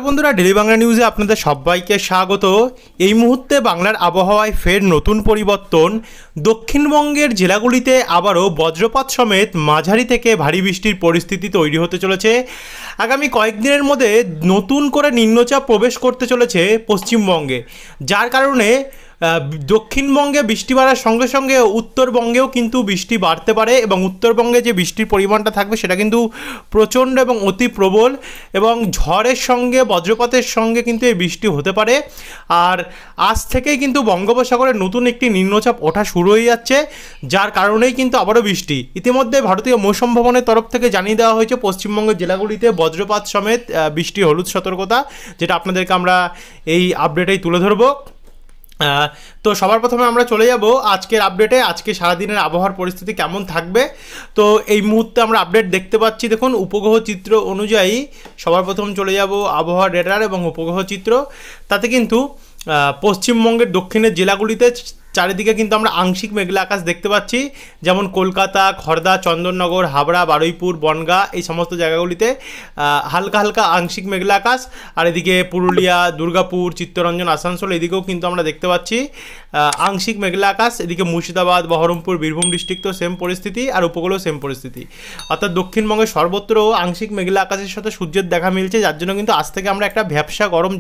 বন্ধুরা, ডেলি বাংলা নিউজে আপনাদের সবাইকে স্বাগত। এই মুহূর্তে বাংলার আবহাওয়ায় ফের নতুন পরিবর্তন। দক্ষিণবঙ্গের জেলাগুলিতে আবারও বজ্রপাত সমেত মাঝারি থেকে ভারী বৃষ্টির পরিস্থিতি তৈরি হতে চলেছে। আগামী কয়েকদিনের মধ্যে নতুন করে নিম্নচাপ প্রবেশ করতে চলেছে পশ্চিমবঙ্গে, যার কারণে দক্ষিণবঙ্গে বৃষ্টি বাড়ার সঙ্গে সঙ্গে উত্তরবঙ্গেও কিন্তু বৃষ্টি বাড়তে পারে এবং উত্তরবঙ্গে যে বৃষ্টির পরিমাণটা থাকবে সেটা কিন্তু প্রচণ্ড এবং অতি প্রবল এবং ঝড়ের সঙ্গে বজ্রপাতের সঙ্গে কিন্তু এই বৃষ্টি হতে পারে। আর আজ থেকেই কিন্তু বঙ্গোপসাগরে নতুন একটি নিম্নচাপ ওঠা শুরু হয়ে যাচ্ছে, যার কারণেই কিন্তু আবারও বৃষ্টি। ইতিমধ্যে ভারতীয় মৌসুম ভবনের তরফ থেকে জানিয়ে দেওয়া হয়েছে পশ্চিমবঙ্গের জেলাগুলিতে বজ্রপাত সমেত বৃষ্টির হলুদ সতর্কতা, যেটা আপনাদেরকে আমরা এই আপডেটেই তুলে ধরবো। তো সবার প্রথমে আমরা চলে যাব আজকের আপডেটে। আজকে সারাদিনের আবহাওয়ার পরিস্থিতি কেমন থাকবে তো এই মুহূর্তে আমরা আপডেট দেখতে পাচ্ছি। দেখুন, উপগ্রহ চিত্র অনুযায়ী সবার প্রথম চলে যাব আবহাওয়া রেডার এবং উপগ্রহ চিত্র। তাতে কিন্তু পশ্চিমবঙ্গের দক্ষিণের জেলাগুলিতে চারিদিকে কিন্তু আমরা আংশিক মেঘলা আকাশ দেখতে পাচ্ছি, যেমন কলকাতা, খড়দা, চন্দননগর, হাবড়া, বারুইপুর, বনগাঁ এই সমস্ত জায়গাগুলিতে হালকা হালকা আংশিক মেঘলা আকাশ। আর এদিকে পুরুলিয়া, দুর্গাপুর, চিত্তরঞ্জন, আসানসোল এদিকেও কিন্তু আমরা দেখতে পাচ্ছি আংশিক মেঘলা আকাশ। এদিকে মুর্শিদাবাদ, বহরমপুর, বীরভূম ডিস্ট্রিক্টও সেম পরিস্থিতি, আর উপকূলেও সেম পরিস্থিতি। অর্থাৎ দক্ষিণবঙ্গের সর্বত্র আংশিক মেঘলা আকাশের সাথে সূর্যের দেখা মিলছে, যার জন্য কিন্তু আজ থেকে আমরা একটা ভ্যাপসা গরম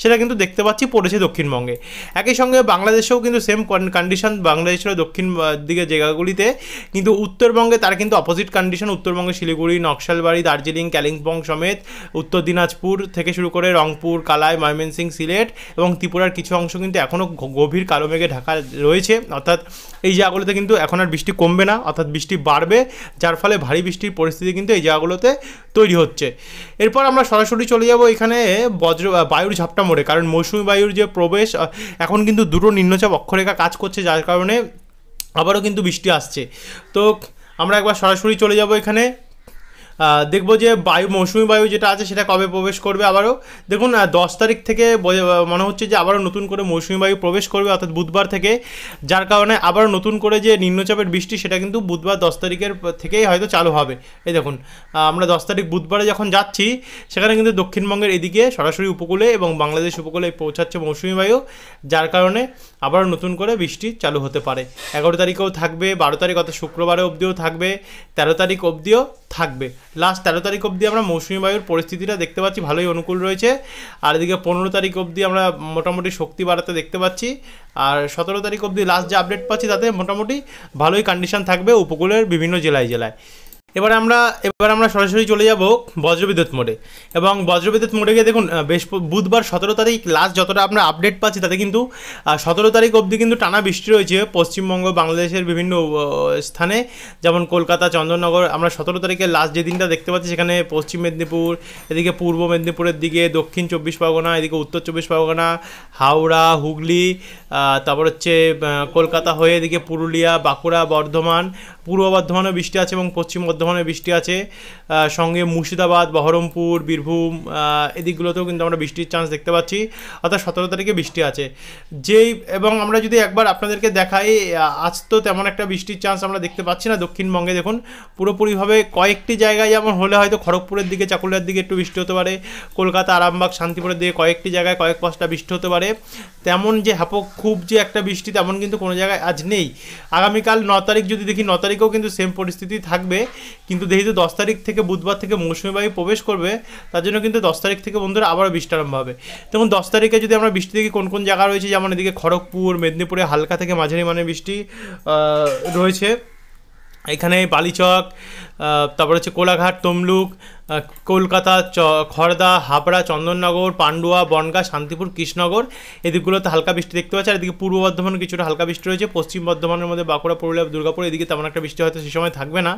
সেটা কিন্তু দেখতে পাচ্ছি পড়েছে দক্ষিণবঙ্গে। একই সঙ্গে বাংলাদেশেও কিন্তু সেম কন্ডিশন, বাংলাদেশের দক্ষিণ দিকে জায়গাগুলিতে। কিন্তু উত্তরবঙ্গে তার কিন্তু অপোজিট কন্ডিশন। উত্তরবঙ্গে শিলিগুড়ি, নকশালবাড়ি, দার্জিলিং, কালিম্পং সমেত উত্তর দিনাজপুর থেকে শুরু করে রংপুর, কালাই, ময়মনসিংহ, সিলেট এবং ত্রিপুরার কিছু অংশ কিন্তু এখনও গভীর কালো মেঘে ঢাকা রয়েছে। অর্থাৎ এই জায়গাগুলোতে কিন্তু এখন আর বৃষ্টি কমবে না, অর্থাৎ বৃষ্টি বাড়বে, যার ফলে ভারী বৃষ্টির পরিস্থিতি কিন্তু এই জায়গাগুলোতে তৈরি হচ্ছে। এরপর আমরা সরাসরি চলে যাব এখানে বায়ুর ঝাপটা মোড়ে, কারণ মৌসুমি বায়ুর যে প্রবেশ, এখন কিন্তু দুটো নিম্নচাপ অক্ষরেখা কাজ করছে, যার কারণে আবারও কিন্তু বৃষ্টি আসছে। তো আমরা একবার সরাসরি চলে যাব এখানে, দেখবো যে মৌসুমি বায়ু যেটা আছে সেটা কবে প্রবেশ করবে। আবারও দেখুন, 10 তারিখ থেকে মনে হচ্ছে যে আবারও নতুন করে মৌসুমি বায়ু প্রবেশ করবে, অর্থাৎ বুধবার থেকে, যার কারণে আবারও নতুন করে যে নিম্নচাপের বৃষ্টি সেটা কিন্তু বুধবার 10 তারিখের থেকেই হয়তো চালু হবে। এই দেখুন, আমরা 10 তারিখ বুধবারে যখন যাচ্ছি সেখানে কিন্তু দক্ষিণবঙ্গের এদিকে সরাসরি উপকূলে এবং বাংলাদেশ উপকূলে পৌঁছাচ্ছে মৌসুমি বায়ু, যার কারণে আবারও নতুন করে বৃষ্টি চালু হতে পারে। 11 তারিখেও থাকবে, 12 তারিখ অর্থাৎ শুক্রবারে অবধিও থাকবে, 13 তারিখ অবধিও থাকবে। লাস্ট 13 তারিখ অবধি আমরা মৌসুমি বায়ুর পরিস্থিতিটা দেখতে পাচ্ছি ভালোই অনুকূল রয়েছে। আর এদিকে 15 তারিখ অবধি আমরা মোটামুটি শক্তি বাড়াতে দেখতে পাচ্ছি। আর 17 তারিখ অবধি লাস্ট যে আপডেট পাচ্ছি তাতে মোটামুটি ভালোই কন্ডিশন থাকবে উপকূলের বিভিন্ন জেলায়। এবার আমরা সরাসরি চলে যাব বজ্রবিদ্যুৎ মোডে, এবং বজ্রবিদ্যুৎ মোডে গিয়ে দেখুন, বুধবার 17 তারিখ লাস্ট যতটা আমরা আপডেট পাচ্ছি তাতে কিন্তু 17 তারিখ অবধি কিন্তু টানা বৃষ্টি রয়েছে পশ্চিমবঙ্গ, বাংলাদেশের বিভিন্ন স্থানে, যেমন কলকাতা, চন্দননগর। আমরা 17 তারিখের লাস্ট যে দিনটা দেখতে পাচ্ছি সেখানে পশ্চিম মেদিনীপুর, এদিকে পূর্ব মেদিনীপুরের দিকে, দক্ষিণ 24 পরগনা, এদিকে উত্তর 24 পরগনা, হাওড়া, হুগলি, তারপর হচ্ছে কলকাতা হয়ে এদিকে পুরুলিয়া, বাঁকুড়া, বর্ধমান, পূর্ব বর্ধমানেও বৃষ্টি আছে এবং পশ্চিম বর্ধমানে বৃষ্টি আছে। সঙ্গে মুর্শিদাবাদ, বহরমপুর, বীরভূম এদিকগুলোতেও কিন্তু আমরা বৃষ্টির চান্স দেখতে পাচ্ছি। অর্থাৎ 17 তারিখে বৃষ্টি আছে এবং আমরা যদি একবার আপনাদেরকে দেখাই, আজ তো তেমন একটা বৃষ্টির চান্স আমরা দেখতে পাচ্ছি না দক্ষিণবঙ্গে। দেখুন, পুরোপুরিভাবে কয়েকটি জায়গায় যেমন হলে হয়তো খড়গপুরের দিকে, চাকুলিয়ার দিকে একটু বৃষ্টি হতে পারে, কলকাতা, আরামবাগ, শান্তিপুরের দিকে কয়েকটি জায়গায় কয়েক পাঁচটা বৃষ্টি হতে পারে। তেমন যে খুব যে একটা বৃষ্টি তেমন কিন্তু কোনো জায়গায় আজ নেই। আগামীকাল 9 তারিখ যদি দেখি, 9 তারিখেও কিন্তু সেম পরিস্থিতি থাকবে, কিন্তু যেহেতু 10 তারিখ থেকে বুধবার থেকে মৌসুমি বায়ু প্রবেশ করবে, তার জন্য কিন্তু 10 তারিখ থেকে বন্ধুরা আবারও বৃষ্টি আরম্ভ হবে। দেখুন, 10 তারিখে যদি আমরা বৃষ্টি দেখি কোন কোন জায়গা রয়েছে, যেমন এদিকে খড়গপুর, মেদিনীপুরে হালকা থেকে মাঝারি মানের বৃষ্টি রয়েছে। এখানে বালিচক, তারপর হচ্ছে কোলাঘাট, তমলুক, কলকাতা, খড়দা, হাবড়া, চন্দননগর, পান্ডুয়া, বনগাঁ, শান্তিপুর, কৃষ্ণনগর এদিকগুলোতে হালকা বৃষ্টি দেখতে পাচ্ছি। আর এদিকে পূর্ব বর্ধমানে কিছুটা হালকা বৃষ্টি রয়েছে। পশ্চিম বর্ধমানের মধ্যে বাঁকুড়া, পুরুলিয়া, দুর্গাপুর এদিকে তেমন একটা বৃষ্টি হয়তো সেই সময় থাকবে না।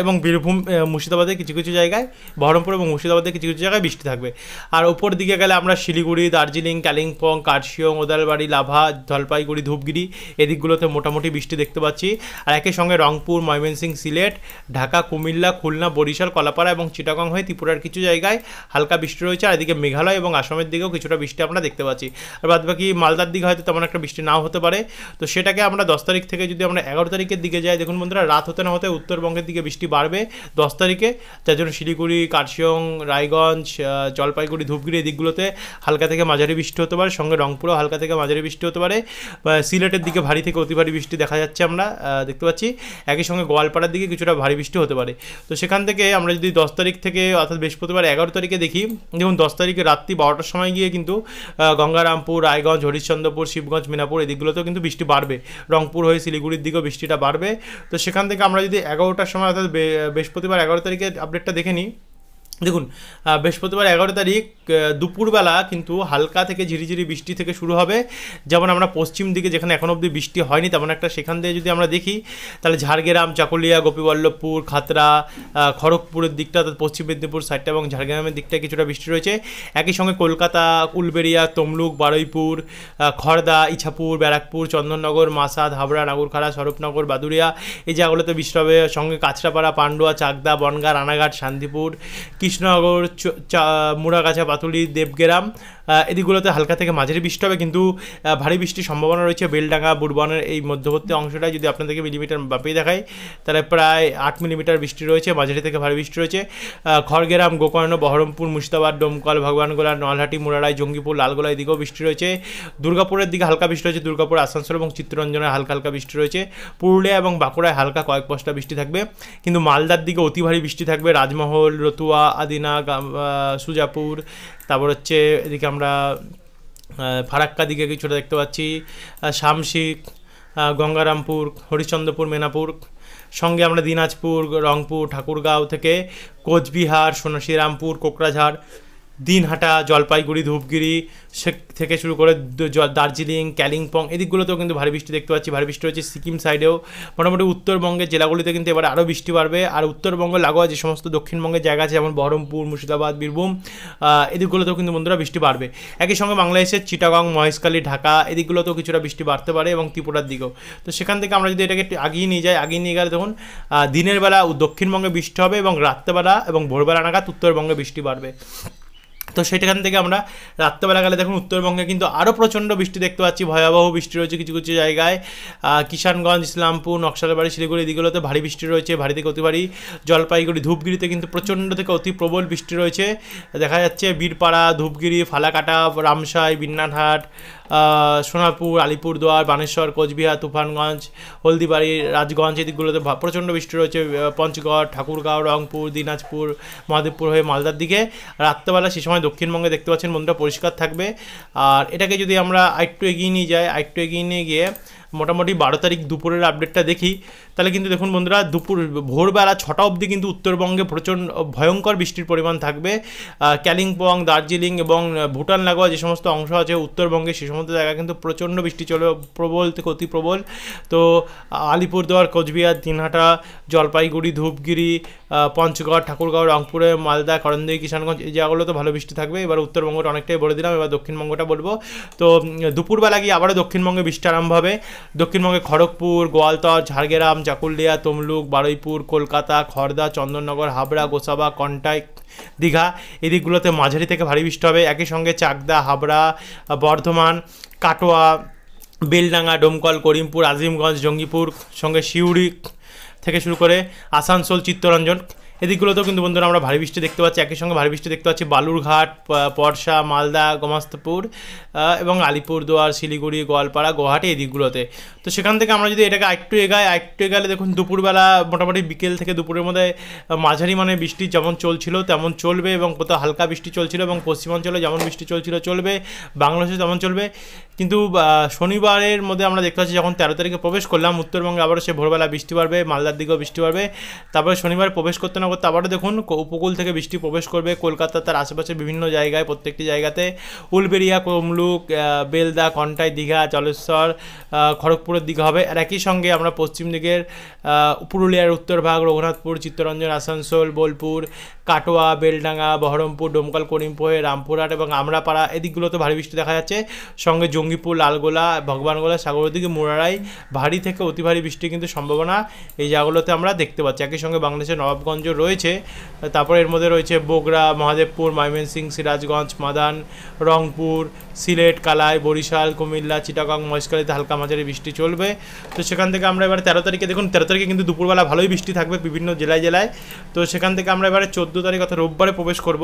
এবং বীরভূম, মুর্শিদাবাদে কিছু কিছু জায়গায়, বহরমপুর এবং মুর্শিদাবাদে কিছু কিছু জায়গায় বৃষ্টি থাকবে। আর ওপর দিকে গেলে আমরা শিলিগুড়ি, দার্জিলিং, কালিম্পং, কার্শিয়ং, ওদালবাড়ি, লাভা, জলপাইগুড়ি, ধূপগুড়ি এদিকগুলোতে মোটামুটি বৃষ্টি দেখতে পাচ্ছি। আর একই সঙ্গে রংপুর, ময়মনসিংহ, সিলেট, ঢাকা, কুমিল্লা, খুলনা, বরিশাল, কলাপাড়া এবং চিটাগং হয়ে ত্রিপুরার কিছু জায়গায় হালকা বৃষ্টি রয়েছে, আর এদিকে মেঘালয় এবং আসামের দিকেও কিছুটা বৃষ্টি আমরা দেখতে পাচ্ছি। আর বাদবাকি মালদার দিকে হয়তো তেমন একটা বৃষ্টি নাও হতে পারে। তো সেটাকে আমরা 10 তারিখ থেকে যদি আমরা 11 তারিখের দিকে যাই, দেখুন বন্ধুরা রাত হতে না হতে উত্তরবঙ্গের দিকে বৃষ্টি বাড়বে 10 তারিখে, যার জন্য শিলিগুড়ি, কার্শিয়ং, রায়গঞ্জ, জলপাইগুড়ি, ধূপগুড়ি এই দিকগুলোতে হালকা থেকে মাঝারি বৃষ্টি হতে পারে, সঙ্গে রংপুরেও হালকা থেকে মাঝারি বৃষ্টি হতে পারে। সিলেটের দিকে ভারী থেকে অতি ভারী বৃষ্টি দেখা যাচ্ছে, আমরা দেখতে পাচ্ছি। একই সঙ্গে গোয়ালপাড়ার দিকে কিছুটা ভারী বৃষ্টি হতে পারে। তো সেখান থেকে আমরা যদি 10 তারিখ থেকে অর্থাৎ বৃহস্পতিবার 11 তারিখে দেখি, দেখুন 10 তারিখে রাত্রি 12টার সময় গিয়ে কিন্তু গঙ্গারামপুর, রায়গঞ্জ, হরিশ্চন্দ্রপুর, শিবগঞ্জ, মিনাপুর এই দিকগুলোতেও কিন্তু বৃষ্টি বাড়বে, রংপুর হয়ে শিলিগুড়ির দিকেও বৃষ্টিটা বাড়বে। তো সেখান থেকে আমরা যদি 11টার সময় অর্থাৎ বৃহস্পতিবার 11 তারিখের আপডেটটা দেখে নিই, দেখুন বৃহস্পতিবার 11 তারিখ দুপুরবেলা কিন্তু হালকা থেকে ঝিরিঝিরি বৃষ্টি থেকে শুরু হবে। যেমন আমরা পশ্চিম দিকে যেখানে এখনও অবধি বৃষ্টি হয়নি তেমন একটা, সেখান থেকে যদি আমরা দেখি তাহলে ঝাড়গ্রাম, চাকুলিয়া, গোপীবল্লভপুর, খাতড়া, খড়গপুরের দিকটা অর্থাৎ পশ্চিম মেদিনীপুর সাইডটা এবং ঝাড়গ্রামের দিকটায় কিছুটা বৃষ্টি রয়েছে। একই সঙ্গে কলকাতা, উলবেড়িয়া, তমলুক, বারুইপুর, খড়দা, ইছাপুর, ব্যারাকপুর, চন্দননগর, মাসাদ, হাবড়া, নাগরখাড়া, স্বরূপনগর, বাদুড়িয়া এই জায়গাগুলোতে বৃষ্টি হবে। সঙ্গে কাঁচরাপাড়া, পান্ডুয়া, চাকদা, বনগাঁ, রানাঘাট, শান্তিপুর, কৃষ্ণনগর, মুড়াগাছা, পাতুলি, দেবগ্রাম এদিকগুলোতে হালকা থেকে মাঝারি বৃষ্টি হবে, কিন্তু ভারী বৃষ্টির সম্ভাবনা রয়েছে বেলডাঙ্গা, বুরবানের এই মধ্যবর্তী অংশটায়। যদি আপনাদেরকে মিলিমিটার মাপে দেখায় তাহলে প্রায় 8 মিলিমিটার বৃষ্টি রয়েছে, মাঝারি থেকে ভারী বৃষ্টি রয়েছে। খড়গ্রাম, গোকর্ণ, বহরমপুর, মুর্শিদাবাদ, ডোমকল, ভগবানগোলা, নলহাটি, মুরারাই, জঙ্গিপুর, লালগোলা এদিকেও বৃষ্টি রয়েছে। দুর্গাপুরের দিকে হালকা বৃষ্টি রয়েছে, দুর্গাপুর, আসানসোল এবং চিত্তরঞ্জনে হালকা হালকা বৃষ্টি রয়েছে। পুরুলিয়া এবং বাঁকুড়ায় হালকা কয়েক পশলা বৃষ্টি থাকবে, কিন্তু মালদার দিকে অতি ভারী বৃষ্টি থাকবে। রাজমহল, রতুয়া, আদিনা, সুজাপুর, তারপর হচ্ছে এদিকে আমরা ফারাক্কা দিকে কিছুটা দেখতে পাচ্ছি, শামশিক, গঙ্গারামপুর, হরিশ্চন্দ্রপুর, মেনাপুর, সঙ্গে আমরা দিনাজপুর, রংপুর, ঠাকুরগাঁও থেকে কোচবিহার, শ্রীরামপুর, কোকরাঝাড়, দিনহাটা, জলপাইগুড়ি, ধূপগুড়ি থেকে শুরু করে দার্জিলিং, কালিম্পং এদিকগুলোতেও কিন্তু ভারী বৃষ্টি দেখতে পাচ্ছি। ভারী বৃষ্টি হচ্ছে সিকিম সাইডেও। মোটামুটি উত্তরবঙ্গের জেলাগুলিতে কিন্তু এবার আরও বৃষ্টি বাড়বে। আর উত্তরবঙ্গ লাগোয়া যে সমস্ত দক্ষিণবঙ্গের জায়গা আছে যেমন বহরমপুর, মুর্শিদাবাদ, বীরভূম এদিকগুলোতেও কিন্তু বন্ধুরা বৃষ্টি বাড়বে। একই সঙ্গে বাংলাদেশের চিটাগং, মহেশখালী, ঢাকা এদিকগুলোতেও কিছুটা বৃষ্টি বাড়তে পারে এবং ত্রিপুরার দিকেও। তো সেখান থেকে আমরা যদি এটাকে একটু আগিয়ে নিয়ে যাই, আগিয়ে নিয়ে গেলে তখন দিনের বেলা দক্ষিণবঙ্গে বৃষ্টি হবে এবং রাত্রেবেলা এবং ভোরবেলা নাগাদ উত্তরবঙ্গে বৃষ্টি বাড়বে। তো সেখান থেকে আমরা রাত্রেবেলা গেলে দেখুন উত্তরবঙ্গে কিন্তু আরও প্রচণ্ড বৃষ্টি দেখতে পাচ্ছি, ভয়াবহ বৃষ্টি রয়েছে কিছু কিছু জায়গায়। কিষানগঞ্জ, ইসলামপুর, নকশালবাড়ি, শিলিগুড়ি এদিকগুলোতে ভারী বৃষ্টি রয়েছে, ভারী থেকে অতি ভারী। জলপাইগুড়ি, ধূপগুড়িতে কিন্তু প্রচণ্ড থেকে অতি প্রবল বৃষ্টি রয়েছে দেখা যাচ্ছে। বীরপাড়া, ধূপগুড়ি, ফালাকাটা, রামসাই, বিন্নানহাট, সোনারপুর, আলিপুরদুয়ার, বানেশ্বর, কোচবিহার, তুফানগঞ্জ, হলদিবাড়ি, রাজগঞ্জ এদিকগুলোতে প্রচণ্ড বৃষ্টি রয়েছে। পঞ্চগড়, ঠাকুরগাঁও, রংপুর, দিনাজপুর, মহাদেবপুর হয়ে মালদার দিকে রাত্রেবেলা সে সময় দক্ষিণবঙ্গে দেখতে পাচ্ছেন বন্ধুরা পরিষ্কার থাকবে। আর এটাকে যদি আমরা আরেকটু এগিয়ে নিয়ে যাই, আরেকটু এগিয়ে নিয়ে গিয়ে মোটামুটি 12 তারিখ দুপুরের আপডেটটা দেখি, তাহলে কিন্তু দেখুন বন্ধুরা দুপুর ভোরবেলা 6টা অবধি কিন্তু উত্তরবঙ্গে প্রচণ্ড ভয়ঙ্কর বৃষ্টির পরিমাণ থাকবে। কালিম্পং, দার্জিলিং এবং ভুটান লাগোয়া যে সমস্ত অংশ আছে উত্তরবঙ্গে সে সমস্ত জায়গায় কিন্তু প্রচণ্ড বৃষ্টি চলবে, প্রবল থেকে অতি প্রবল। তো আলিপুরদুয়ার, কোচবিহার, দিনহাটা, জলপাইগুড়ি, ধূপগুড়ি, পঞ্চগড়, ঠাকুরগাঁও, রংপুরে, মালদা, করণদিঘি, কিষানগঞ্জ এই জায়গাগুলোতে ভালো বৃষ্টি থাকবে। এবার উত্তরবঙ্গটা অনেকটাই বলে দিলাম, এবার দক্ষিণবঙ্গটা বলবো। তো দুপুরবেলা গিয়ে আবারও দক্ষিণবঙ্গে বৃষ্টি আরম্ভ হবে। দক্ষিণবঙ্গে খড়গপুর, গোয়ালতর, ঝাড়গ্রাম, চাকুলিয়া, তমলুক, বারুইপুর, কলকাতা, খড়দা, চন্দননগর, হাবড়া, গোসাবা, কন্টাই, দীঘা এই দিকগুলোতে মাঝারি থেকে ভারী বৃষ্টি হবে। একই সঙ্গে চাকদা, হাবড়া, বর্ধমান, কাটোয়া, বেলডাঙ্গা, ডোমকল, করিমপুর, আজিমগঞ্জ, জঙ্গিপুর, সঙ্গে সিউড়ি থেকে শুরু করে আসানসোল, চিত্তরঞ্জন এদিকগুলোতেও কিন্তু বন্ধুরা আমরা ভারী বৃষ্টি দেখতে পাচ্ছি। একই সঙ্গে ভারী বৃষ্টি দেখতে পাচ্ছি বালুরঘাট, পরশা, মালদা, গোমাস্তপুর এবং আলিপুরদুয়ার, শিলিগুড়ি, গোয়ালপাড়া, গুয়াহাটি এই দিকগুলোতে। তো সেখান থেকে আমরা যদি এটাকে আরেকটু এগালে দেখুন দুপুরবেলা মোটামুটি বিকেল থেকে দুপুরের মধ্যে মাঝারি মানে বৃষ্টি যেমন চলছিল তেমন চলবে এবং কোথাও হালকা বৃষ্টি চলছিল এবং পশ্চিমাঞ্চলে যেমন বৃষ্টি চলছিল চলবে, বাংলাদেশে তেমন চলবে। কিন্তু শনিবারের মধ্যে আমরা দেখতে পাচ্ছি যখন 13 তারিখে প্রবেশ করলাম উত্তরবঙ্গে আবারও সে ভোরবেলা বৃষ্টি বাড়বে, মালদার দিকেও বৃষ্টি বাড়বে। তারপরে শনিবার প্রবেশ করতে না করতে আবারও দেখুন উপকূল থেকে বৃষ্টি প্রবেশ করবে কলকাতা তার আশেপাশে বিভিন্ন জায়গায়, প্রত্যেকটি জায়গাতে উলবেড়িয়া, তমলুক, বেলদা, কন্টাই, দীঘা, জলেশ্বর, খড়গপুরের দিকে হবে। আর একই সঙ্গে আমরা পশ্চিম দিকের পুরুলিয়ার উত্তরভাগ, রঘুনাথপুর, চিত্তরঞ্জন, আসানসোল, বোলপুর, কাটোয়া, বেলডাঙ্গা, বহরমপুর, ডোমকল, করিমপুর, রামপুরহাট এবং আমরাপাড়া এদিকগুলোতে ভারী বৃষ্টি দেখা যাচ্ছে। সঙ্গে জঙ্গিপুর, লালগোলা, ভগবানগোলা, সাগরের দিকে মুরারাই ভারী থেকে অতি ভারী বৃষ্টি কিন্তু সম্ভাবনা এই জায়গাগুলোতে আমরা দেখতে পাচ্ছি। একই সঙ্গে বাংলাদেশের নবাবগঞ্জ, রয়েছে। তারপরে এর মধ্যে রয়েছে বগুড়া, মহাদেবপুর, ময়মনসিংহ, সিরাজগঞ্জ, মাদান, রংপুর, সিলেট, কালাই, বরিশাল, কুমিল্লা, চিটাগং, মহেশখালীতে হালকা মাঝারি বৃষ্টি চলবে। তো সেখান থেকে আমরা এবার 13 তারিখে দেখুন, 13 তারিখে কিন্তু দুপুরবেলা ভালোই বৃষ্টি থাকবে বিভিন্ন জেলায়। তো সেখান থেকে আমরা এবারে 14 তারিখ অর্থাৎ রোববারে প্রবেশ করব।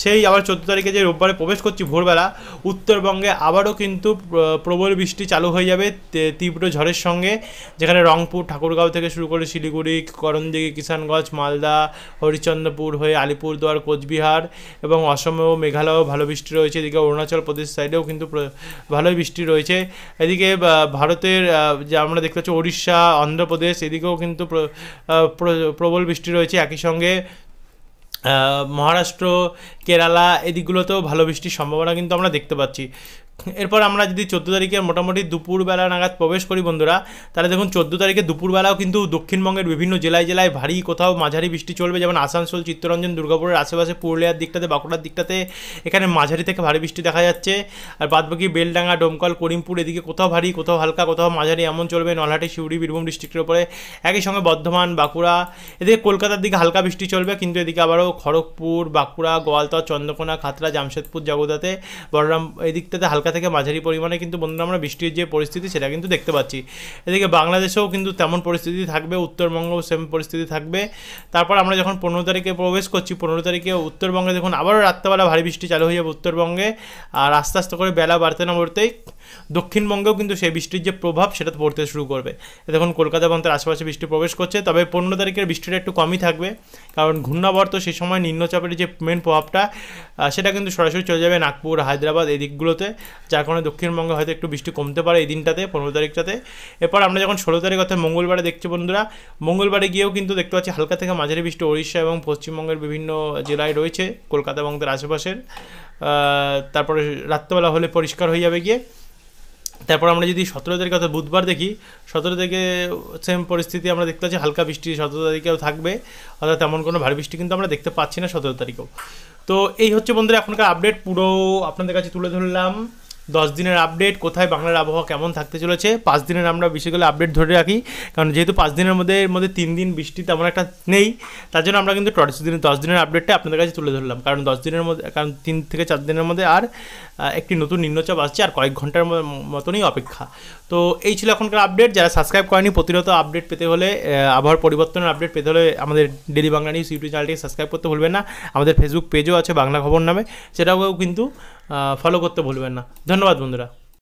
সেই আবার 14 তারিখে যে রোববারে প্রবেশ করছি ভোরবেলা, উত্তরবঙ্গে আবারও কিন্তু প্রবল বৃষ্টি চালু হয়ে যাবে তীব্র ঝড়ের সঙ্গে, যেখানে রংপুর, ঠাকুরগাঁও থেকে শুরু করে শিলিগুড়ি, করণদিঘি, কিষানগঞ্জ, মালদা, হরিশ্চন্দ্রপুর হয়ে আলিপুরদুয়ার, কোচবিহার এবং অসমেও, মেঘালয়েও ভালো বৃষ্টি রয়েছে। এদিকে অরুণাচল প্রদেশ সাইডেও কিন্তু ভালোই বৃষ্টি রয়েছে। এদিকে ভারতের যে আমরা দেখতে পাচ্ছি ওড়িশা, অন্ধ্রপ্রদেশ, এদিকেও কিন্তু প্রবল বৃষ্টি রয়েছে। একই সঙ্গে মহারাষ্ট্র, কেরালা এদিকগুলোতেও ভালো বৃষ্টির সম্ভাবনা কিন্তু আমরা দেখতে পাচ্ছি। এরপর আমরা যদি 14 তারিখে মোটামুটি দুপুরবেলা নাগাদ প্রবেশ করি বন্ধুরা, তাহলে দেখুন 14 তারিখে দুপুরবেলাও কিন্তু দক্ষিণবঙ্গের বিভিন্ন জেলায় ভারী কোথাও মাঝারি বৃষ্টি চলবে, যেমন আসানসোল, চিত্তরঞ্জন, দুর্গাপুরের আশেপাশে, পুরুলিয়ার দিকটাতে, বাঁকুড়ার দিকটাতে এখানে মাঝারি থেকে ভারী বৃষ্টি দেখা যাচ্ছে। আর বাদবাকি বেলডাঙ্গা, ডোমকল, করিমপুর এদিকে কোথাও ভারী, কোথাও হালকা, কোথাও মাঝারি এমন চলবে। নলহাটি, সিউড়ি, বীরভূম ডিস্ট্রিক্টের উপরে, একই সঙ্গে বর্ধমান, বাঁকুড়া এদিকে, কলকাতার দিকে হালকা বৃষ্টি চলবে, কিন্তু এদিকে আবারও খড়গপুর, বাঁকুড়া, গোয়ালতর, চন্দ্রকোনা, খাতড়া, জামশেদপুর, জগদ্ধাতে, বড়রাম এই দিকটাতে হালকা থেকে মাঝারি পরিমাণে কিন্তু বন্ধুরা আমরা বৃষ্টির যে পরিস্থিতি সেটা কিন্তু দেখতে পাচ্ছি। এদিকে বাংলাদেশেও কিন্তু তেমন পরিস্থিতি থাকবে, উত্তরবঙ্গেও সেম পরিস্থিতি থাকবে। তারপর আমরা যখন 15 তারিখে প্রবেশ করছি, 15 তারিখে উত্তরবঙ্গে দেখুন আবারও রাত্রেবেলা ভারী বৃষ্টি চালু হয়ে যাবে উত্তরবঙ্গে, আর আস্তে আস্তে করে বেলা বাড়তে না বাড়তেই দক্ষিণবঙ্গেও কিন্তু সেই বৃষ্টির যে প্রভাব সেটা পড়তে শুরু করবে। দেখুন কলকাতা এবং তার আশেপাশে বৃষ্টি প্রবেশ করছে, তবে 15 তারিখের বৃষ্টিটা একটু কমই থাকবে, কারণ ঘূর্ণাবর্ত সেই সময় নিম্নচাপের যে মেন প্রভাবটা সেটা কিন্তু সরাসরি চলে যাবে নাগপুর, হায়দ্রাবাদ এই দিকগুলোতে, যার কারণে দক্ষিণবঙ্গে হয়তো একটু বৃষ্টি কমতে পারে এই দিনটাতে, 15 তারিখটাতে। এরপর আমরা যখন 16 তারিখ অর্থাৎ মঙ্গলবারে দেখছি বন্ধুরা, মঙ্গলবারে গিয়েও কিন্তু দেখতে পাচ্ছি হালকা থেকে মাঝারি বৃষ্টি ওড়িশা এবং পশ্চিমবঙ্গের বিভিন্ন জেলায় রয়েছে, কলকাতা এবং তার আশেপাশের। তারপরে রাত্রেবেলা হলে পরিষ্কার হয়ে যাবে গিয়ে। তারপর আমরা যদি 17 তারিখ অর্থাৎ বুধবার দেখি, 17 তারিখে সেম পরিস্থিতি আমরা দেখতে পাচ্ছি, হালকা বৃষ্টি 17 তারিখেও থাকবে, অর্থাৎ তেমন কোনো ভারী বৃষ্টি কিন্তু আমরা দেখতে পাচ্ছি না 17 তারিখেও। তো এই হচ্ছে বন্ধুরা এখনকার আপডেট, পুরো আপনাদের কাছে তুলে ধরলাম 10 দিনের আপডেট, কোথায় বাংলার আবহাওয়া কেমন থাকতে চলেছে। 5 দিনের আমরা বেশিগুলো আপডেট ধরে রাখি, কারণ যেহেতু 5 দিনের মধ্যে 3 দিন বৃষ্টি তেমন একটা নেই, তার জন্য আমরা কিন্তু 10 দিনের আপডেটটা আপনাদের কাছে তুলে ধরলাম। কারণ 10 দিনের মধ্যে, কারণ 3 থেকে 4 দিনের মধ্যে আর একটি নতুন নিম্নচাপ আসছে, আর কয়েক ঘন্টার মতনই অপেক্ষা। তো এই ছিল এখনকার আপডেট। যারা সাবস্ক্রাইব করেনি, প্রতিনিয়ত আপডেট পেতে হলে, আবহাওয়ার পরিবর্তনের আপডেট পেতে হলে আমাদের ডেলি বাংলা নিউজ ইউটিউব চ্যানেলটিকে সাবস্ক্রাইব করতে ভুলবেন না। আমাদের ফেসবুক পেজও আছে বাংলা খবর নামে, সেটাও কিন্তু ফলো করতে ভুলবেন না। ধন্যবাদ বন্ধুরা।